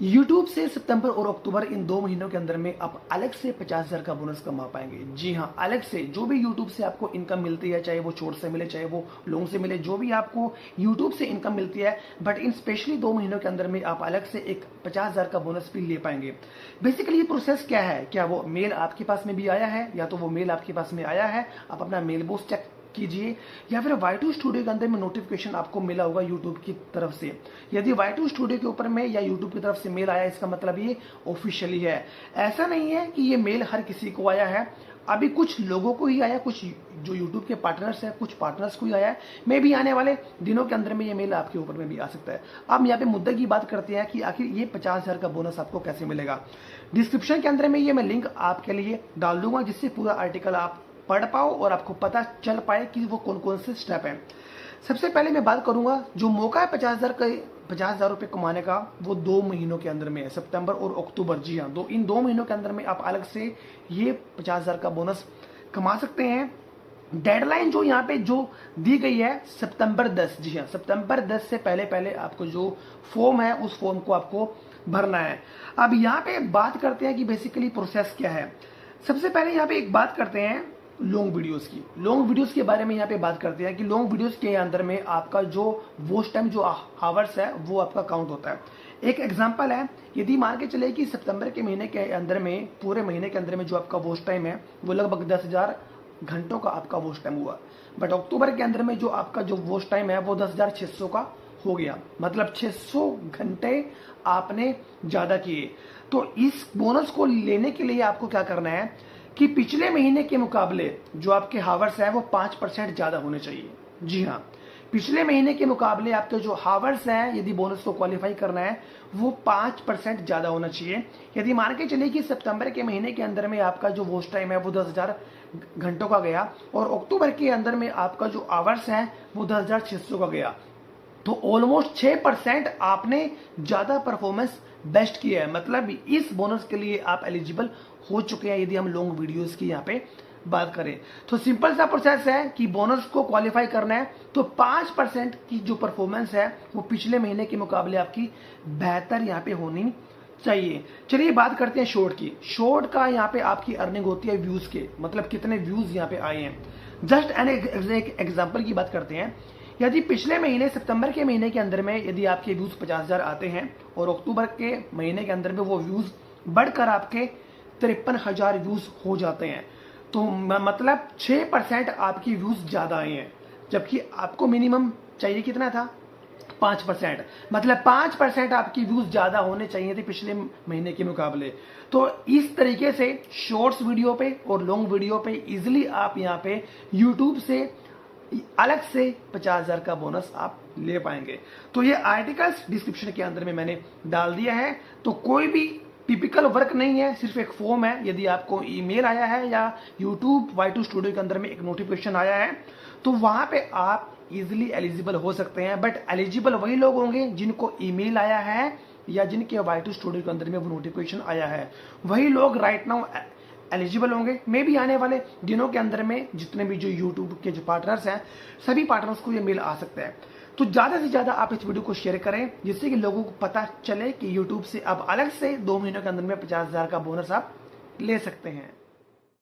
YouTube से सितंबर और अक्टूबर इन 2 महीनों के अंदर में आप अलग से 50,000 का बोनस कमा पाएंगे। जी हाँ, अलग से जो भी YouTube से आपको इनकम मिलती है, चाहे वो शॉर्ट से मिले, चाहे वो लॉन्ग से मिले, जो भी आपको YouTube से इनकम मिलती है, बट इन स्पेशली 2 महीनों के अंदर में आप अलग से एक 50,000 का बोनस भी ले पाएंगे। बेसिकली ये प्रोसेस क्या है, क्या वो मेल आपके पास में भी आया है, या तो वो मेल आपके पास में आया है, आप अपना मेल बॉक्स चेक कीजिए, या फिर Y2 स्टूडियो के अंदर में नोटिफिकेशन आपको मिला होगा YouTube की तरफ से। यदि Y2 स्टूडियो के ऊपर में या YouTube की तरफ से मेल आया, इसका मतलब ये ऑफिशियली है। ऐसा नहीं है कि ये मेल हर किसी को आया है, अभी कुछ लोगों को ही आया, कुछ जो YouTube के पार्टनर्स हैं, कुछ पार्टनर्स को ही आया है। मे भी आने वाले दिनों के अंदर में ये मेल आपके ऊपर में भी आ सकता है। अब यहाँ पे मुद्दे की बात करते हैं कि आखिर ये 50,000 का बोनस आपको कैसे मिलेगा। डिस्क्रिप्शन के अंदर में ये मैं लिंक आपके लिए डाल दूंगा, जिससे पूरा आर्टिकल आप पढ़ पाओ और आपको पता चल पाए कि वो कौन कौन से स्टेप हैं। सबसे पहले मैं बात करूंगा जो मौका है 50,000 रुपए कमाने का, वो 2 महीनों के अंदर में है, सितंबर और अक्टूबर। जी हाँ, इन 2 महीनों के अंदर में आप अलग से ये 50,000 का बोनस कमा सकते हैं। डेडलाइन जो यहाँ पे जो दी गई है सितंबर 10। जी हाँ, सितंबर 10 से पहले पहले आपको जो फॉर्म है उस फॉर्म को आपको भरना है। अब यहाँ पे बात करते हैं कि बेसिकली प्रोसेस क्या है। सबसे पहले यहाँ पे एक बात करते हैं लॉन्ग वीडियोस के बारे में यहाँ पे बात करते हैं कि लॉन्ग वीडियोस के अंदर में आपका जो वॉच टाइम, जो आवर्स है, वो आपका काउंट होता है। एक एग्जांपल है, यदि मान के चले कि सितंबर के महीने के अंदर में, पूरे महीने के अंदर में जो आपका वॉच टाइम है वो लगभग 10,000 घंटों का आपका वॉच टाइम हुआ, बट अक्टूबर के अंदर में जो आपका जो वॉच टाइम है वो 10,600 का हो गया, मतलब 600 घंटे आपने ज्यादा किए। तो इस बोनस को लेने के लिए आपको क्या करना है कि पिछले महीने के मुकाबले जो आपके हावर्स है वो 5% ज्यादा होने चाहिए। जी हाँ, पिछले महीने के मुकाबले आपके जो हावर्स हैं, यदि बोनस को क्वालिफाई करना है, वो 5% ज्यादा होना चाहिए। यदि मान के चलिए कि सितंबर के महीने के अंदर में आपका जो वॉच टाइम है वो 10,000 घंटों का गया, और अक्टूबर के अंदर में आपका जो आवर्स है वो 10,600 का गया, तो ऑलमोस्ट 6% आपने ज्यादा परफॉर्मेंस बेस्ट किया है। मतलब इस बोनस के लिए आप एलिजिबल हो चुके हैं, यदि हम लॉन्ग वीडियोस की यहाँ पे बात करें। तो सिंपल सा प्रोसेस है कि बोनस को क्वालिफाई करना है तो 5% की जो परफॉर्मेंस है वो पिछले महीने के मुकाबले आपकी बेहतर यहाँ पे होनी चाहिए। चलिए बात करते हैं शॉर्ट की। शॉर्ट का यहाँ पे आपकी अर्निंग होती है व्यूज के, मतलब कितने व्यूज यहाँ पे आए हैं। जस्ट एक एग्जाम्पल की बात करते हैं। यदि पिछले महीने सितंबर के महीने के अंदर में यदि आपके व्यूज 50,000 आते हैं और अक्टूबर के महीने के अंदर में वो व्यूज बढ़कर आपके 53,000 व्यूज हो जाते हैं, तो मतलब 6% आपकी व्यूज ज्यादा आए हैं, जबकि आपको मिनिमम चाहिए कितना था, 5%। मतलब 5% आपकी व्यूज ज्यादा होने चाहिए थे पिछले महीने के मुकाबले। तो इस तरीके से शॉर्ट्स वीडियो पे और लॉन्ग वीडियो पे इजिली आप यहाँ पे यूट्यूब से अलग से 50,000 का बोनस आप ले पाएंगे। तो ये आर्टिकल्स डिस्क्रिप्शन के अंदर में मैंने डाल दिया है। तो कोई भी टिपिकल वर्क नहीं है, सिर्फ एक फॉर्म है। यदि आपको ईमेल आया है या YouTube Y2 स्टूडियो के अंदर में एक नोटिफिकेशन आया है, तो वहां पे आप इजिली एलिजिबल हो सकते हैं। बट एलिजिबल वही लोग होंगे जिनको ईमेल आया है या जिनके Y2 स्टूडियो के अंदर में वो नोटिफिकेशन आया है, वही लोग राइट नाउ एलिजिबल होंगे। मे भी आने वाले दिनों के अंदर में जितने भी जो यूट्यूब के जो पार्टनर्स हैं, सभी पार्टनर्स को ये मेल आ सकता है। तो ज्यादा से ज्यादा आप इस वीडियो को शेयर करें, जिससे कि लोगों को पता चले कि यूट्यूब से अब अलग से 2 महीनों के अंदर में 50,000 का बोनस आप ले सकते हैं।